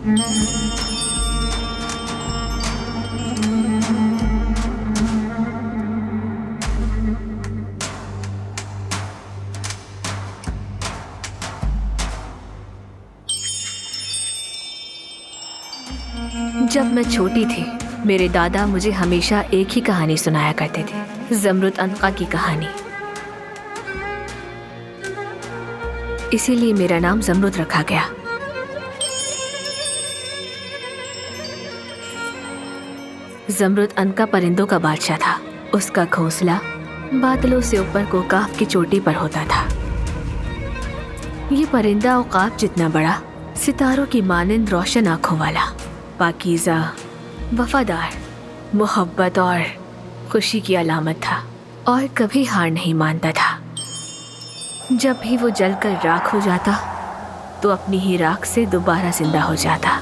जब मैं छोटी थी, मेरे दादा मुझे हमेशा एक ही कहानी सुनाया करते थे, ज़मरुद अनका की कहानी। इसीलिए मेरा नाम ज़मरुद रखा गया। ज़मरुद अनका परिंदों का बादशाह था। उसका घोंसला बादलों से ऊपर कोकाफ की चोटी पर होता था। ये परिंदा औकाफ जितना बड़ा, सितारों की मानिंद रोशन आंखों वाला, पाकीज़ा, वफादार, मोहब्बत और खुशी की अलामत था, और कभी हार नहीं मानता था। जब भी वो जलकर राख हो जाता तो अपनी ही राख से दोबारा जिंदा हो जाता।